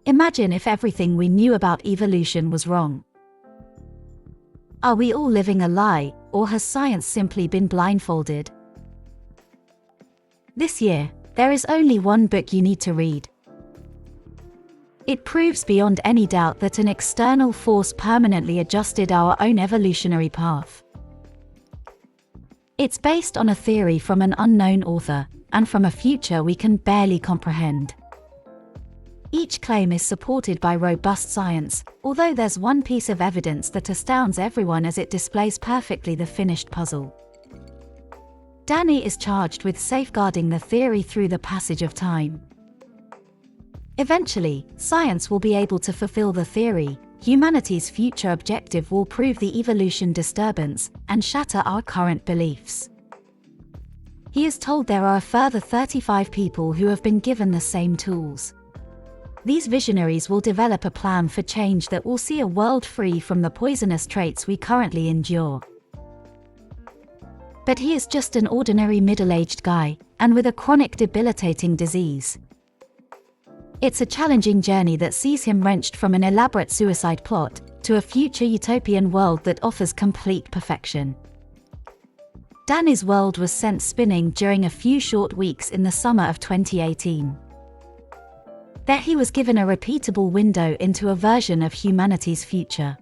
Imagine if everything we knew about evolution was wrong. Are we all living a lie, or has science simply been blindfolded? This year, there is only one book you need to read. It proves beyond any doubt that an external force permanently adjusted our own evolutionary path. It's based on a theory from an unknown author, and from a future we can barely comprehend. Each claim is supported by robust science, although there's one piece of evidence that astounds everyone as it displays perfectly the finished puzzle. Danny is charged with safeguarding the theory through the passage of time. Eventually, science will be able to fulfill the theory. Humanity's future objective will prove the evolution disturbance and shatter our current beliefs. He is told there are a further 35 people who have been given the same tools. These visionaries will develop a plan for change that will see a world free from the poisonous traits we currently endure. But he is just an ordinary middle-aged guy, and with a chronic debilitating disease. It's a challenging journey that sees him wrenched from an elaborate suicide plot to a future utopian world that offers complete perfection. Danny's world was sent spinning during a few short weeks in the summer of 2018. There he was given a repeatable window into a version of humanity's future.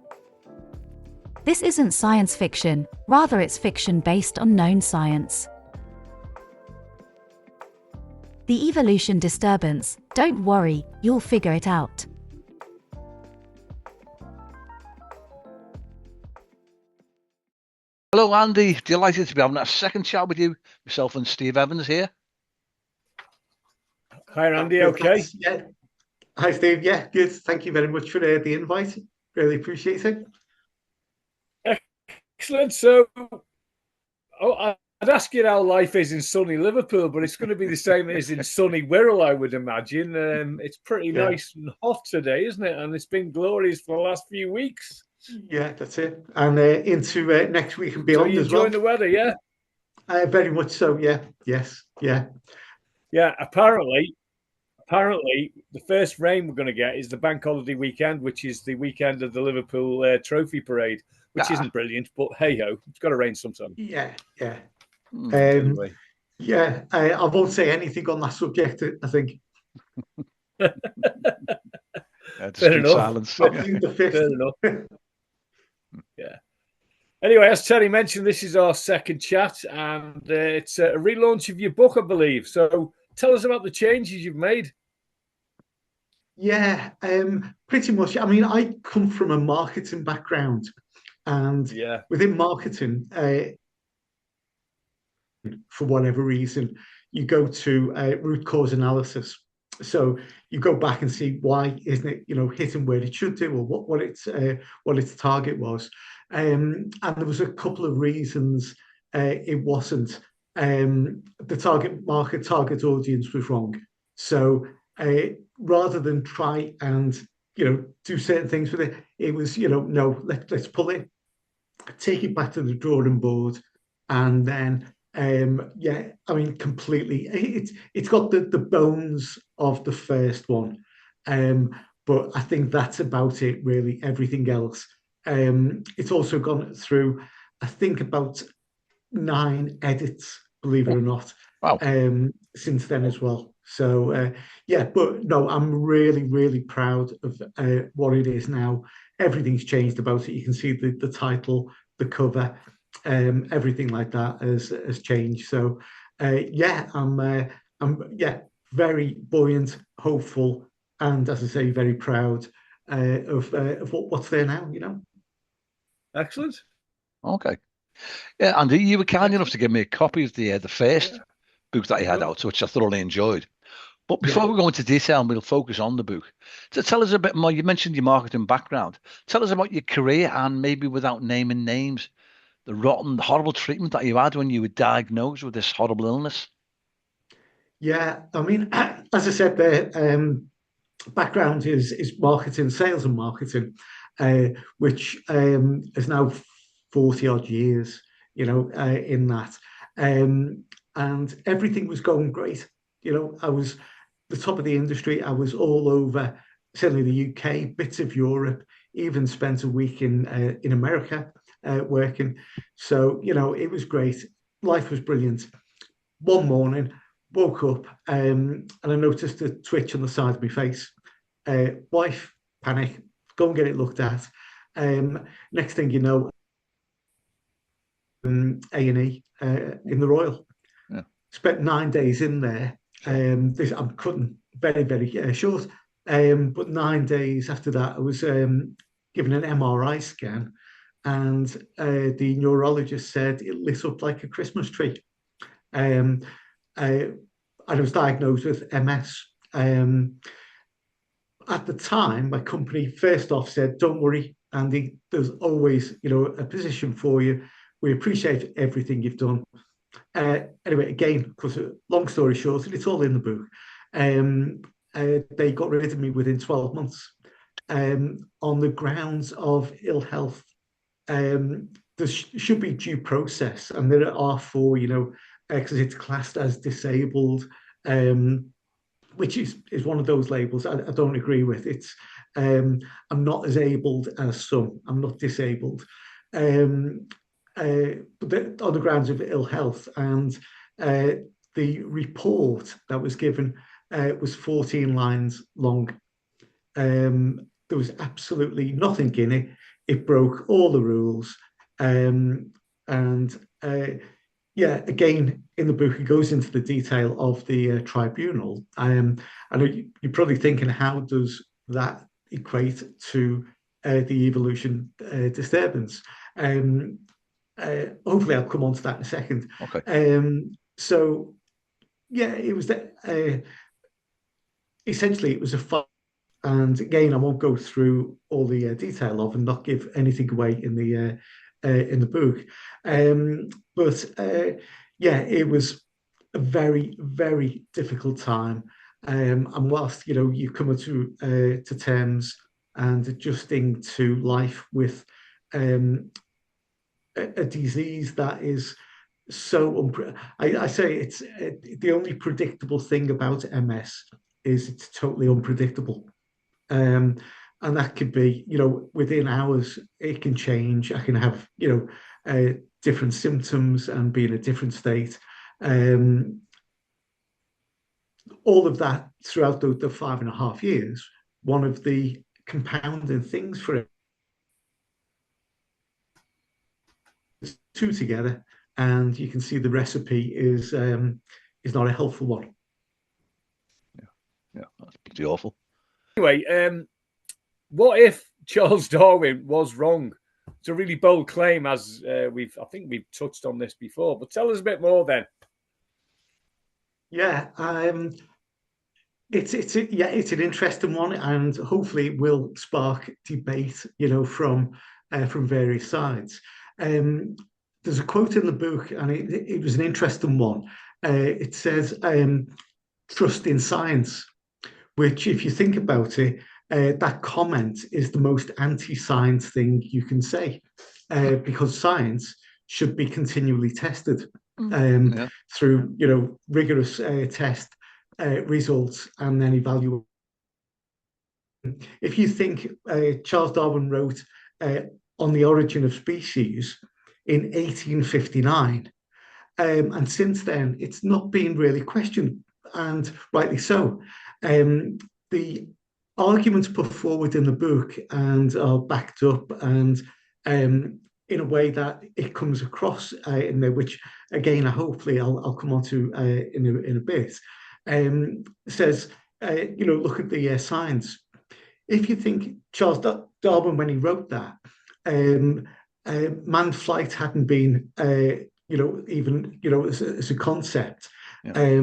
This isn't science fiction, rather it's fiction based on known science. The evolution disturbance, don't worry, you'll figure it out. Hello, Andy. Delighted to be having a second chat with you. Myself and Steve Evans here. Hi, Andy. Okay. Yeah. Hi, Steve. Yeah, good. Thank you very much for the invite. Really appreciate it. Excellent. So, I'd ask you how life is in sunny Liverpool, but it's going to be the same as in sunny Wirral, I would imagine. It's pretty nice and hot today, isn't it? And it's been glorious for the last few weeks. Yeah, that's it. And into next week and beyond as well. So you enjoying the weather, yeah? Very much so, yeah. Yes, yeah. Yeah, apparently, the first rain we're going to get is the bank holiday weekend, which is the weekend of the Liverpool Trophy Parade, which isn't brilliant, but hey-ho, it's got to rain sometime. Yeah. Anyway. Yeah, I won't say anything on that subject, I think. Fair enough. Silence. Fair enough. Yeah. Anyway, as Terry mentioned, this is our second chat, and it's a relaunch of your book, I believe. So tell us about the changes you've made. Yeah, pretty much. I mean, I come from a marketing background, and within marketing, for whatever reason, you go to root cause analysis. So you go back and see why isn't it, hitting where it should do, or what its target was. And there was a couple of reasons it wasn't. The target market, target audience was wrong. So rather than try and do certain things with it, it was no, let's pull it, take it back to the drawing board, and then I mean, completely. It's got the bones of the first one, but I think that's about it, really. Everything else. It's also gone through, I think, about 9 edits, believe it or not. Wow. Since then as well. So but no, I'm really, really proud of what it is now. Everything's changed about it. You can see the title, the cover. Everything like that has changed. So I'm very buoyant, hopeful, and as I say, very proud of what's there now. Excellent. Okay. Yeah, Andy, you were kind enough to give me a copy of the first book that you had out, which I thoroughly enjoyed. But before we go into detail, we'll focus on the book. So tell us a bit more. You mentioned your marketing background. Tell us about your career, and maybe without naming names, the horrible treatment that you had when you were diagnosed with this horrible illness. Yeah, I mean, as I said, the background is marketing, sales and marketing, which is now 40 odd years, in that. And everything was going great. I was the top of the industry. I was all over certainly the UK, bits of Europe, even spent a week in America working. So, it was great. Life was brilliant. One morning, woke up, and I noticed a twitch on the side of my face. Wife, panic, go and get it looked at. Next thing you know, A&E in the Royal. Yeah. Spent 9 days in there. I'm cutting very, very short. But 9 days after that, I was given an MRI scan, and the neurologist said it lit up like a Christmas tree. I was diagnosed with MS. At the time, my company first off said, "Don't worry, Andy. There's always, a position for you. We appreciate everything you've done." Anyway, again, because long story short, and it's all in the book, they got rid of me within 12 months on the grounds of ill health. There should be due process, and there are for, because it's classed as disabled, which is one of those labels I don't agree with. It's I'm not as abled as some. I'm not disabled. On the grounds of ill health, and the report that was given was 14 lines long. There was absolutely nothing in it. It broke all the rules. Again, in the book, it goes into the detail of the tribunal. I know you're probably thinking, how does that equate to the evolution disturbance? Hopefully, I'll come on to that in a second. Okay. It was essentially it was a fight. And again, I won't go through all the detail of and not give anything away in the book. It was a very, very difficult time. And whilst you come to terms and adjusting to life with a disease that is so I say it's the only predictable thing about MS is it's totally unpredictable. And that could be, within hours, it can change. I can have, different symptoms and be in a different state. All of that throughout the 5.5 years, one of the compounding things for it is two together, and you can see the recipe is not a helpful one. Yeah, that's pretty awful. Anyway, what if Charles Darwin was wrong? It's a really bold claim, as I think we've touched on this before. But tell us a bit more then. Yeah, it's an interesting one, and hopefully it will spark debate, from various sides. There's a quote in the book, and it was an interesting one. It says, "Trust in science," which, if you think about it, that comment is the most anti-science thing you can say, because science should be continually tested through, rigorous test results and then evaluate. If you think Charles Darwin wrote On the Origin of Species in 1859, and since then it's not been really questioned, and rightly so. The arguments put forward in the book and are backed up, and in a way that it comes across in there, which again, hopefully I'll come on to in a bit, says, look at the science. If you think Charles Darwin, when he wrote that, manned flight hadn't been, even, as a concept. Yeah.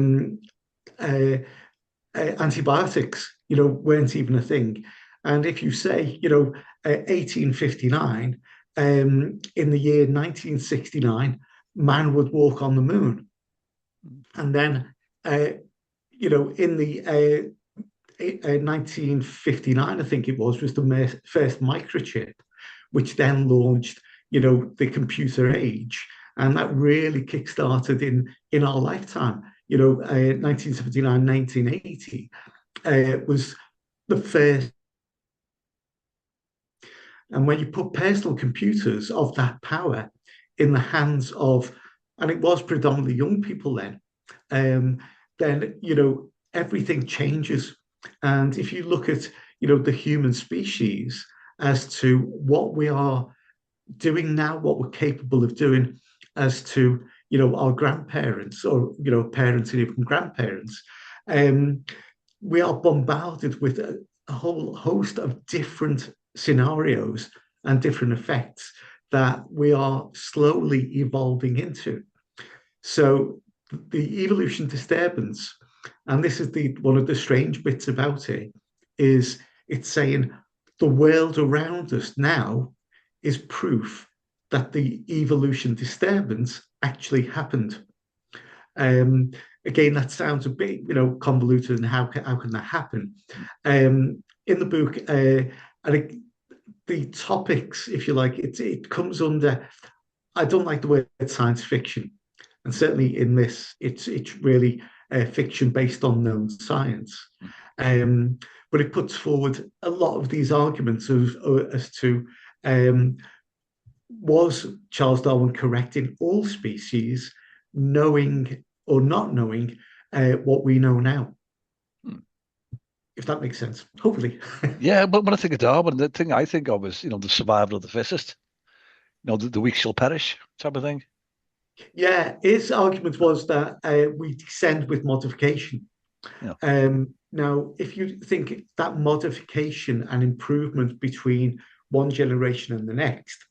Antibiotics, weren't even a thing. And if you say, 1859, in the year 1969, man would walk on the moon. And then, in the 1959, I think it was the first microchip, which then launched, the computer age. And that really kickstarted in our lifetime. 1979, 1980 was the first And when you put personal computers of that power in the hands of, and it was predominantly young people then, everything changes. And if you look at, the human species as to what we are doing now, what we're capable of doing, as to, our grandparents or, parents and even grandparents, we are bombarded with a whole host of different scenarios and different effects that we are slowly evolving into. So the evolution disturbance, and this is one of the strange bits about it, is it's saying the world around us now is proof that the evolution disturbance actually happened. Again, that sounds a bit, convoluted, and how can that happen? In the book, I think the topics, if you like, it comes under. I don't like the word science fiction, and certainly in this, it's really fiction based on known science. But it puts forward a lot of these arguments as to was Charles Darwin correct in all species, knowing or not knowing what we know now? If that makes sense, hopefully. Yeah, but when I think of Darwin, the thing I think of is, the survival of the fittest. The weak shall perish type of thing. Yeah, his argument was that we descend with modification. Yeah. Now, if you think that modification and improvement between one generation and the next,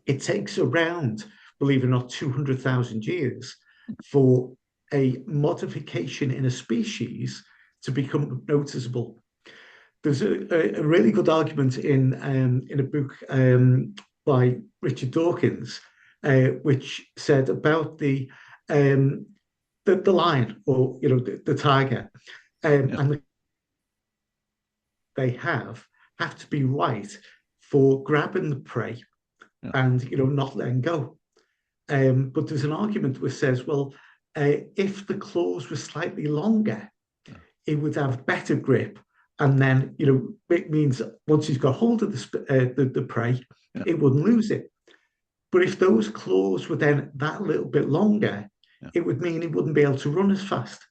it takes around, believe it or not, 200,000 years for a modification in a species to become noticeable. There's a really good argument in a book by Richard Dawkins, which said about the lion, or the tiger, and they have to be right for grabbing the prey and not letting go. But there's an argument which says, well, if the claws were slightly longer, it would have better grip, and then it means once he's got hold of the prey, it wouldn't lose it. But if those claws were then that little bit longer, it would mean he wouldn't be able to run as fast.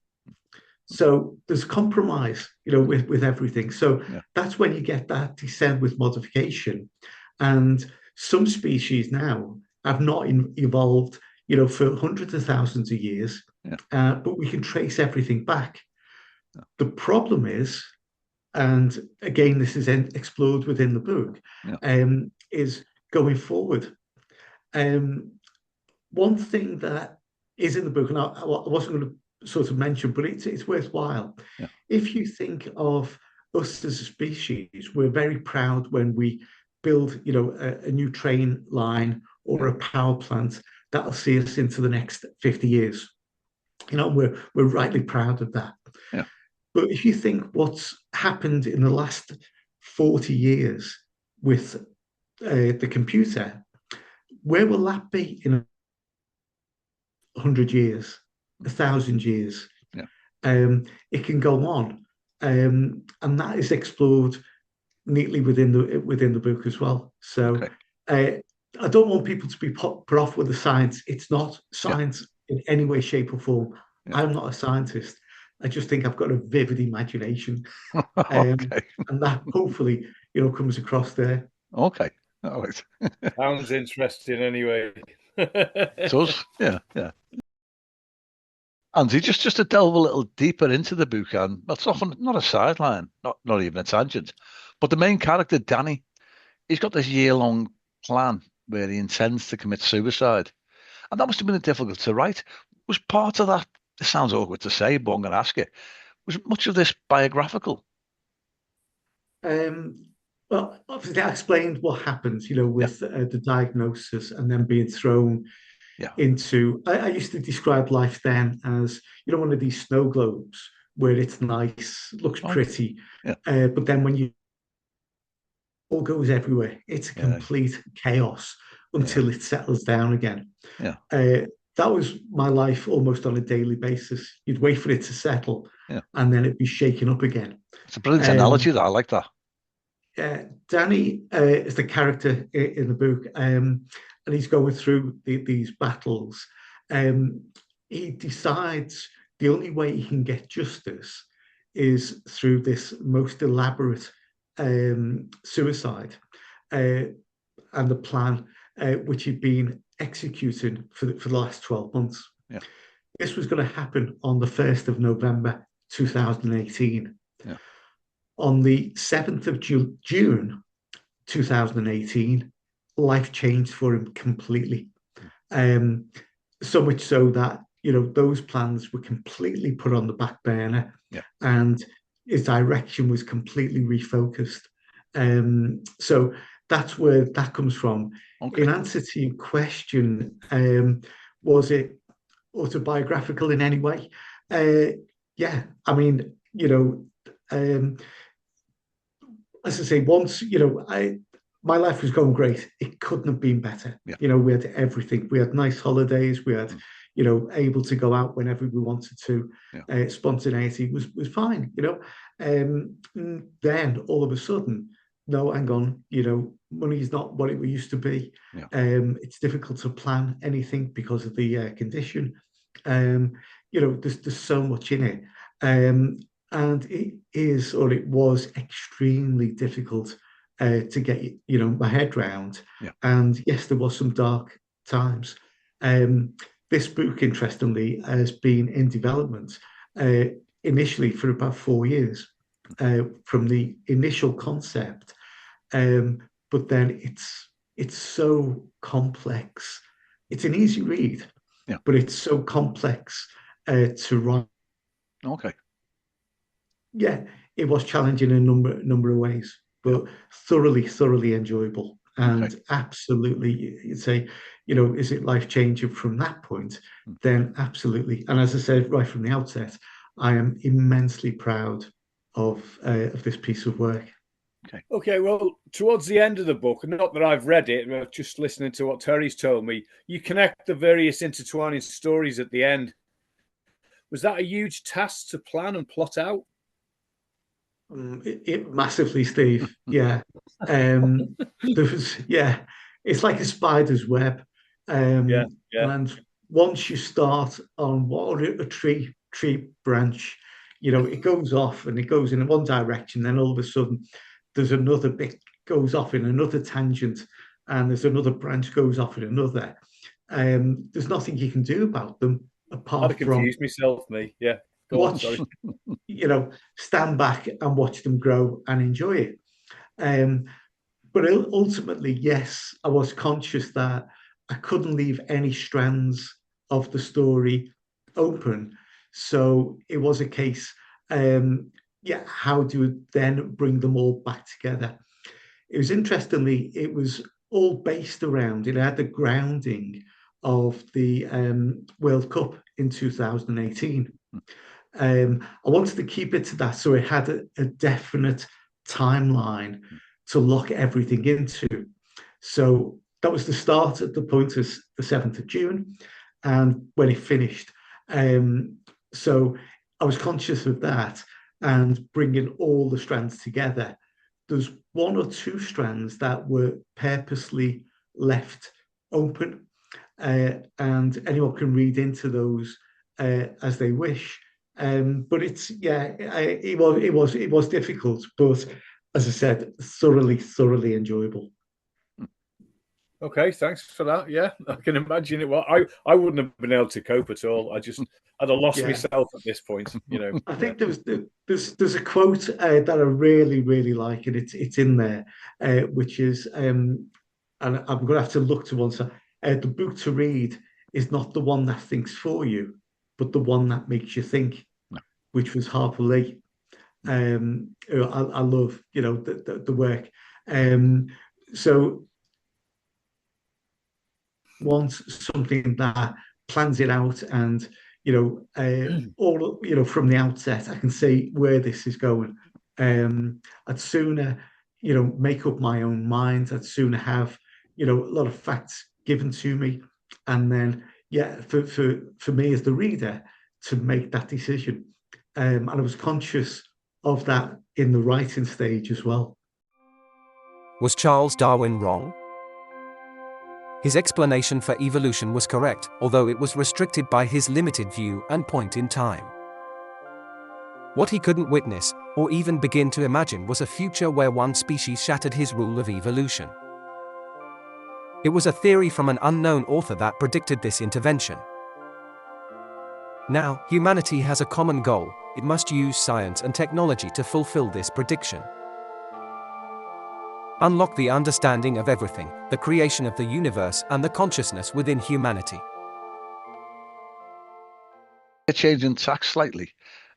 So there's compromise, with everything. So that's when you get that descent with modification. And some species now have not evolved, for hundreds of thousands of years, but we can trace everything back. The problem is, and again, this is explored within the book, is going forward. One thing that is in the book, and I wasn't going to sort of mention, but it's worthwhile. If you think of us as a species, we're very proud when we build, a new train line or a power plant that'll see us into the next 50 years. We're rightly proud of that. But if you think what's happened in the last 40 years with the computer, where will that be in 100 years, 1,000 years? It can go on, and that is explored neatly within the book as well. So I don't want people to be put off with the science. It's not science in any way, shape, or form. I'm not a scientist. I just think I've got a vivid imagination, and that hopefully comes across there. Okay, all right. Sounds interesting, anyway. It does, yeah. Andy, just to delve a little deeper into the book, and that's often not a sideline, not even a tangent, but the main character, Danny, he's got this year-long plan where he intends to commit suicide, and that must have been difficult to write. Was part of that? This sounds awkward to say, but I'm going to ask you: was much of this biographical? Well, obviously, I explained what happens, with the diagnosis and then being thrown into. I used to describe life then as, one of these snow globes where it's nice, looks pretty, but then when all goes everywhere, it's a complete chaos until it settles down again. That was my life almost on a daily basis. You'd wait for it to settle, and then it'd be shaken up again. It's a brilliant analogy. That I like that. Danny is the character in the book, and he's going through these battles. He decides the only way he can get justice is through this most elaborate suicide, and the plan which he'd been executing for the last 12 months. Yeah. This was going to happen on the 1st of November 2018. Yeah. On the 7th of June 2018, life changed for him completely. So much so that, those plans were completely put on the back burner, and his direction was completely refocused. So that's where that comes from. Okay. In answer to your question, was it autobiographical in any way? Yeah, I mean, as I say, once, my life was going great. It couldn't have been better. Yeah. We had everything. We had nice holidays. We had, able to go out whenever we wanted to. Yeah. Spontaneity was fine, Then all of a sudden, no, hang on, money's not what it used to be. Yeah. It's difficult to plan anything because of the condition. There's so much in it. And it is, or it was, extremely difficult to get, my head round. Yeah. And yes, there was some dark times. This book, interestingly, has been in development initially for about 4 years, from the initial concept. But then it's so complex. It's an easy read, but it's so complex to write. Okay. Yeah, it was challenging in a number of ways, but thoroughly enjoyable. And absolutely, you'd say, is it life-changing from that point? Then absolutely. And as I said right from the outset, I am immensely proud of this piece of work. Okay, well, towards the end of the book, and not that I've read it, but just listening to what Terry's told me, you connect the various intertwining stories at the end. Was that a huge task to plan and plot out? It massively, Steve. Yeah. It's like a spider's web. And once you start on a tree branch, it goes off and it goes in one direction, then all of a sudden there's another bit goes off in another tangent, and there's another branch goes off in another. There's nothing you can do about them apart from confuse myself, me. Yeah. Watch, stand back and watch them grow and enjoy it. But ultimately, yes, I was conscious that I couldn't leave any strands of the story open. So it was a case, how do you then bring them all back together? It was all based around, it had the grounding of the World Cup in 2018. I wanted to keep it to that, so it had a definite timeline to lock everything into. So that was the start at the point of the 7th of June, and when it finished. So I was conscious of that and bringing all the strands together. There's 1 or 2 strands that were purposely left open, and anyone can read into those as they wish. But it was difficult, but as I said, thoroughly enjoyable. Okay, thanks for that. Yeah, I can imagine it. Well, I wouldn't have been able to cope at all. I'd have lost myself at this point. I think there's a quote that I really like, and it's in there, which is, and I'm going to have to look to one side. The book to read is not the one that thinks for you, but the one that makes you think, which was Harper Lee. I love, the work. So wants something that plans it out and, all, from the outset, I can see where this is going. I'd sooner, make up my own mind. I'd sooner have, a lot of facts given to me. And then, for me as the reader to make that decision. And I was conscious of that in the writing stage as well. Was Charles Darwin wrong? His explanation for evolution was correct, although it was restricted by his limited view and point in time. What he couldn't witness, or even begin to imagine, was a future where one species shattered his rule of evolution. It was a theory from an unknown author that predicted this intervention. Now, humanity has a common goal: it must use science and technology to fulfill this prediction. Unlock the understanding of everything, the creation of the universe and the consciousness within humanity. Changing tack slightly,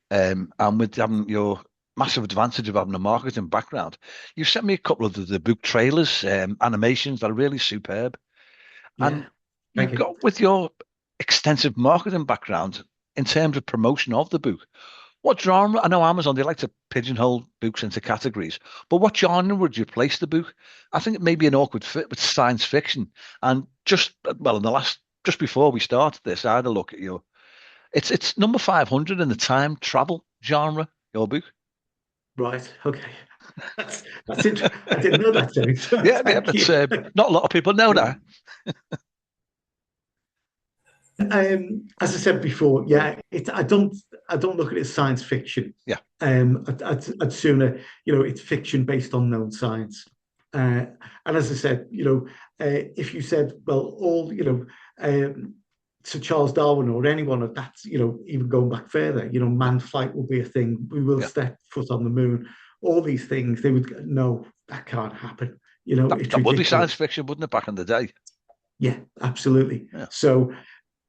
and with having your massive advantage of having a marketing background, you sent me a couple of the book trailers, animations that are really superb. And you've got, with your extensive marketing background in terms of promotion of the book, what genre? I know Amazon, they like to pigeonhole books into categories, but what genre would you place the book? I think it may be an awkward fit with science fiction. And just before we started this, I had a look at your, it's number 500 in the time travel genre, your book. Right. Okay. That's it. I didn't know that, Jamie. So yeah, but not a lot of people know that. As I said before, I don't look at it as science fiction. Yeah. I'd sooner, it's fiction based on known science. And as I said, if you said, well, all, to Charles Darwin or anyone of that, even going back further, manned flight will be a thing. We will step foot on the moon. All these things, they would go, no, that can't happen. That would be science fiction, wouldn't it, back in the day? Yeah, absolutely. Yeah. So,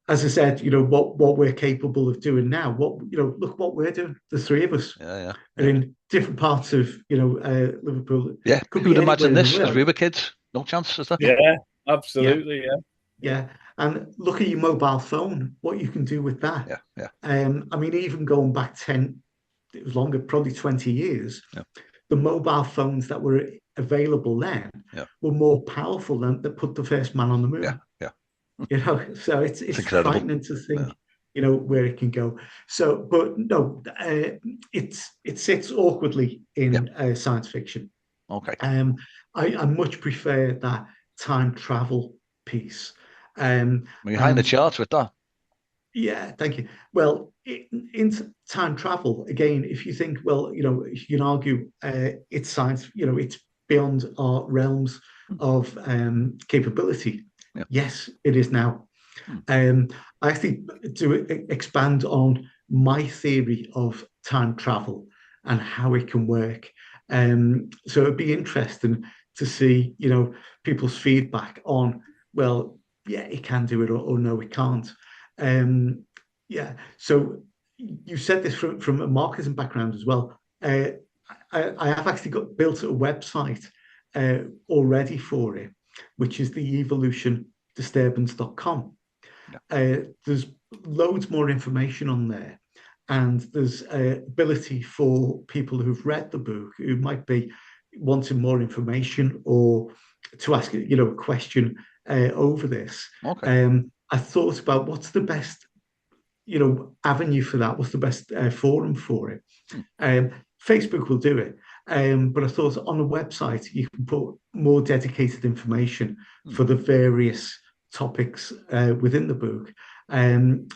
as I said, what we're capable of doing now. Look what we're doing. The three of us. Yeah. And in different parts of Liverpool. Yeah. Who would imagine this as we were kids? No chance, is that? Yeah, absolutely. Yeah. And look at your mobile phone. What you can do with that. Yeah. I mean, even going back 10, it was longer, probably 20 years. Yeah. The mobile phones that were available then were more powerful than that put the first man on the moon. Yeah. So it's frightening to think, where it can go. So, but no, it sits awkwardly in science fiction. Okay. I much prefer that time travel piece. You're high in the charts with that. Yeah, thank you. Well, in time travel, again, if you think, well, you can argue it's science, it's beyond our realms of capability. Yeah. Yes, it is now. I actually do expand on my theory of time travel and how it can work. So it'd be interesting to see, people's feedback on, well, yeah, it can do it, or no, it can't. So you said this from a marketing background as well. I have actually built a website already for it, which is the evolutiondisturbance.com. There's loads more information on there, and there's ability for people who've read the book who might be wanting more information or to ask a question over this. Okay. I thought about what's the best avenue for that, what's the best forum for it. Facebook will do it, but I thought on a website you can put more dedicated information for the various topics within the book, and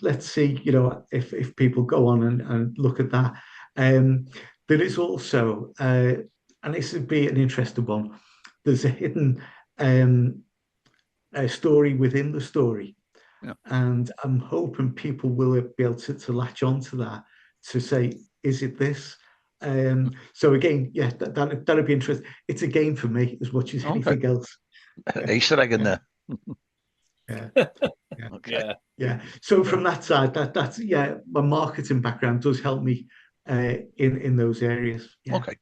let's see if people go on and look at that. There is also and this would be an interesting one, there's a hidden story within the story. And I'm hoping people will be able to latch on to that, to say, is it this? So again, that'd be interesting. It's a game for me as much as anything else. Easter egg in there. Yeah. So from that side, that's my marketing background does help me in those areas. Yeah. Okay.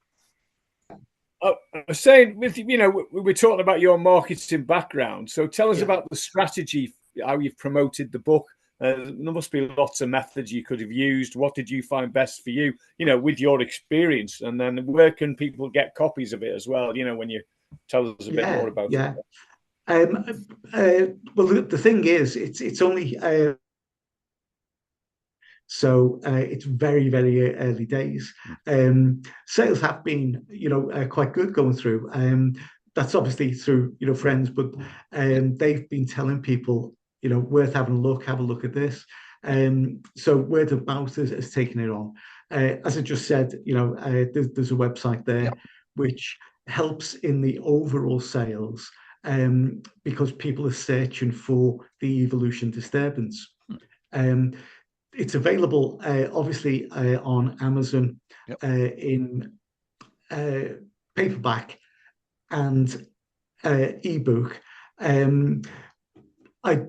I was saying, we're talking about your marketing background. So tell us about the strategy, how you've promoted the book. There must be lots of methods you could have used. What did you find best for you, with your experience? And then where can people get copies of it as well, when you tell us a bit more about it? Well, the thing is, it's only So it's very, very early days. Sales have been, quite good going through. That's obviously through, friends, but they've been telling people, worth having a look, have a look at this. So word of mouth has taken it on. As I just said, there's a website there which helps in the overall sales because people are searching for the evolution disturbance. It's available, obviously, on Amazon in paperback and ebook. I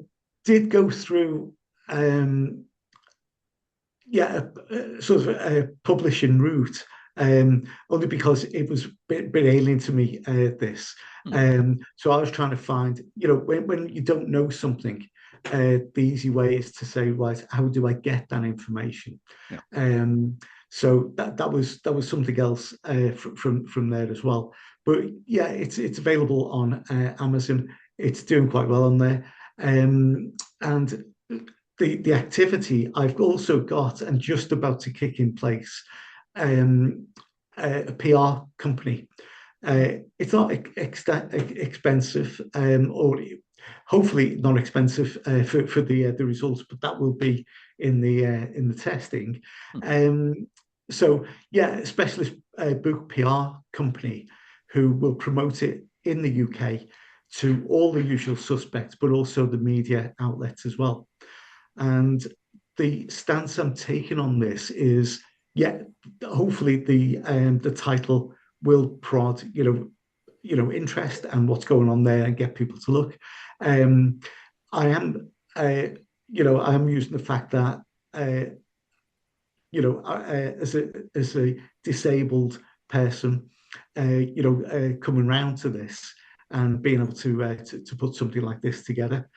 did go through, sort of a publishing route, only because it was a bit alien to me, this. So I was trying to find, when you don't know something, the easy way is to say, right, how do I get that information? So that was something else from there as well. But yeah, it's available on Amazon. It's doing quite well on there, and the activity I've also got and just about to kick in place, a PR company. It's not expensive, or hopefully not expensive for the results, but that will be in the testing. So yeah, a specialist book PR company who will promote it in the UK to all the usual suspects, but also the media outlets as well. And the stance I'm taking on this is, hopefully the title will prod interest and what's going on there and get people to look. I am using the fact that as a disabled person, coming round to this and being able to put something like this together,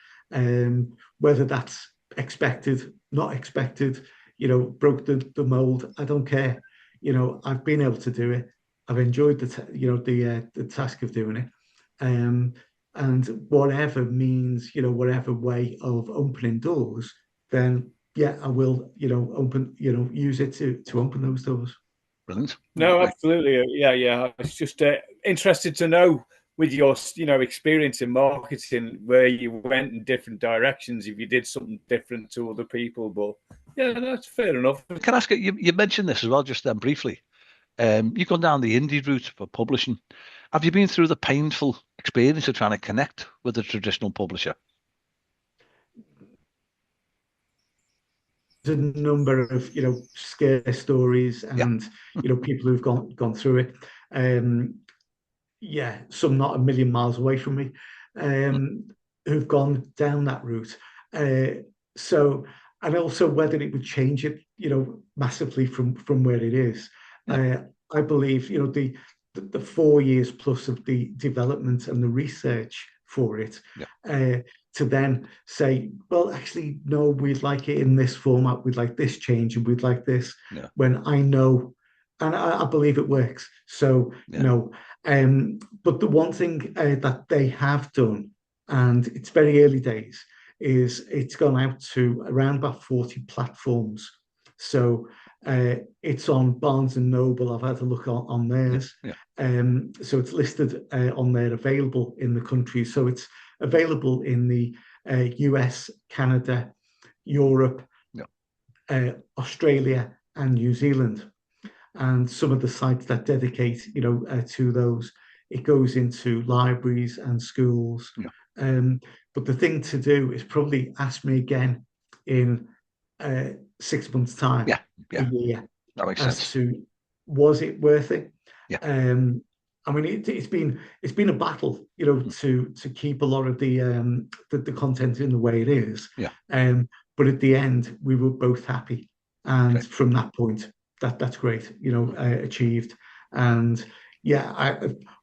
whether that's expected, not expected, broke the mold, I don't care. I've been able to do it. I've enjoyed the task of doing it, and whatever means, whatever way of opening doors, then I will, use it to open those doors. Brilliant. No, absolutely. Yeah. It's just interested to know, with your, experience in marketing, where you went in different directions, if you did something different to other people. But yeah, that's fair enough. Can I ask you mentioned this as well, just then briefly. You've gone down the indie route for publishing. Have you been through the painful experience of trying to connect with a traditional publisher? There's a number of scare stories and people who've gone through it. Some not a million miles away from me, who've gone down that route. So, and also whether it would change it, massively from where it is. I believe, the 4 years plus of the development and the research for it, to then say, well, actually, no, we'd like it in this format, we'd like this change, and we'd like this, when I know, and I believe it works. So, no. But the one thing that they have done, and it's very early days, is it's gone out to around about 40 platforms. So it's on Barnes and Noble. I've had a look on theirs. So it's listed on there, available in the country. So it's available in the US, Canada, Europe, Australia, and New Zealand. And some of the sites that dedicate, to those, it goes into libraries and schools. But the thing to do is probably ask me again in 6 months' time, a year, that makes as sense. to, was it worth it? I mean, it's been a battle, to keep a lot of the content in the way it is. But at the end, we were both happy, and from that point, that's great, achieved. And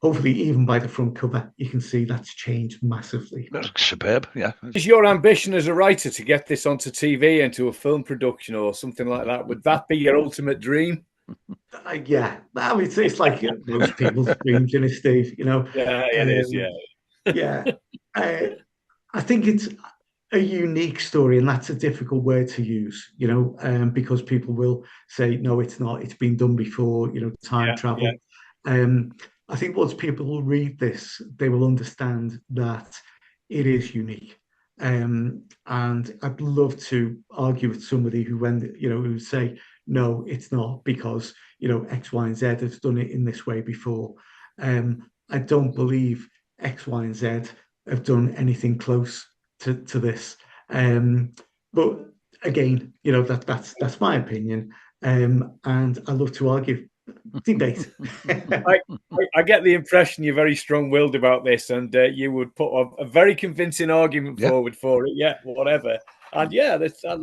hopefully even by the front cover, you can see that's changed massively. That's superb. Is your ambition as a writer to get this onto TV and to a film production or something like that? Would that be your ultimate dream? I mean, it's like most people's dreams, isn't it, Steve? It is. I think it's a unique story, and that's a difficult word to use, because people will say, no, it's not. It's been done before, time travel. I think once people will read this, they will understand that it is unique. And I'd love to argue with somebody who would say, no, it's not because, X, Y, and Z has done it in this way before. I don't believe X, Y, and Z have done anything close to this. But again, that's my opinion. And I love to argue, debate. I get the impression you're very strong-willed about this, and you would put a very convincing argument forward for it. Yeah, whatever. And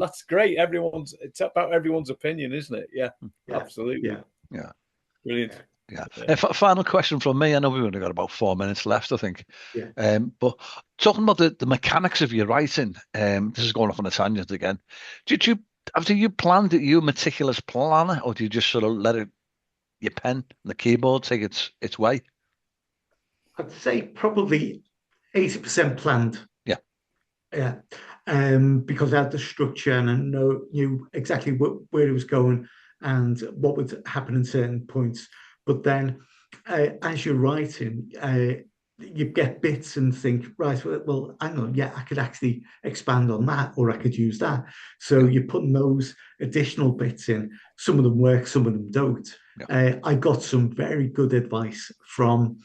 that's great. It's about everyone's opinion, isn't it? Yeah, absolutely. Yeah. Brilliant. Yeah. Final question from me. I know we've only got about 4 minutes left, I think. Yeah. But talking about the mechanics of your writing, this is going off on a tangent again. After you planned it, you a meticulous planner, or do you just sort of let your pen and the keyboard take its way? I'd say probably 80% planned. Yeah. Because I had the structure and I knew exactly where it was going and what would happen in certain points. But then, as you're writing, you get bits and think, right, well, hang on, I could actually expand on that, or I could use that. So you're putting those additional bits in. Some of them work, some of them don't. I got some very good advice from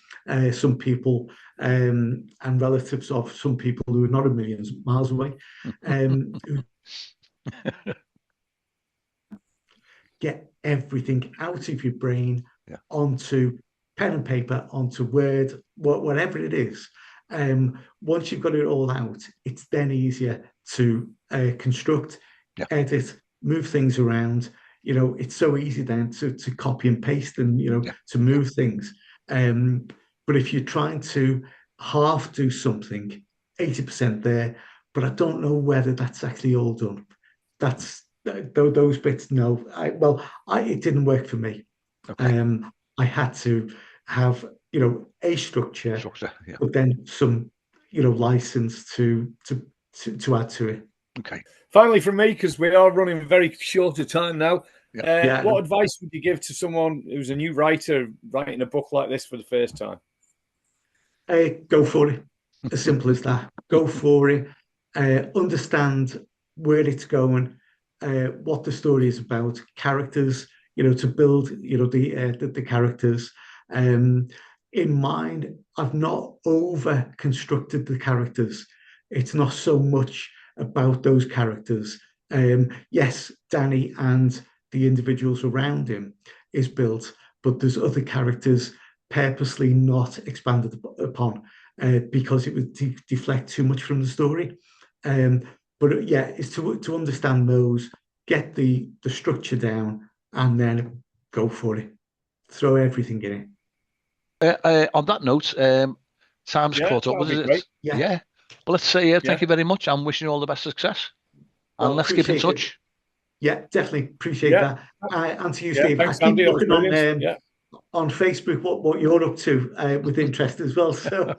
some people and relatives of some people who are not a million miles away, who get everything out of your brain onto pen and paper, onto Word, whatever it is. Once you've got it all out, it's then easier to construct, edit, move things around. It's so easy then to copy and paste and, to move things. But if you're trying to half do something, 80% there, but I don't know whether that's actually all done. Those bits, no. It didn't work for me. I had to have, a structure, but then some, license to add to it. Okay. Finally, from me, because we are running very short of time now, what advice would you give to someone who's a new writer writing a book like this for the first time? Go for it. As simple as that. Go for it. Understand where it's going, what the story is about, characters, to build, the characters. In mind, I've not over constructed the characters. It's not so much about those characters. Yes, Danny and the individuals around him is built, but there's other characters purposely not expanded upon because it would deflect too much from the story. But it's to understand those, get the structure down, and then go for it. Throw everything in it. On that note, time's caught up. Yeah. Well, let's say thank you very much. I'm wishing you all the best success. And let's keep in touch. It. Yeah, definitely appreciate that. And to you, Steve. Thanks, I keep Andy, looking on Facebook what you're up to with interest as well. So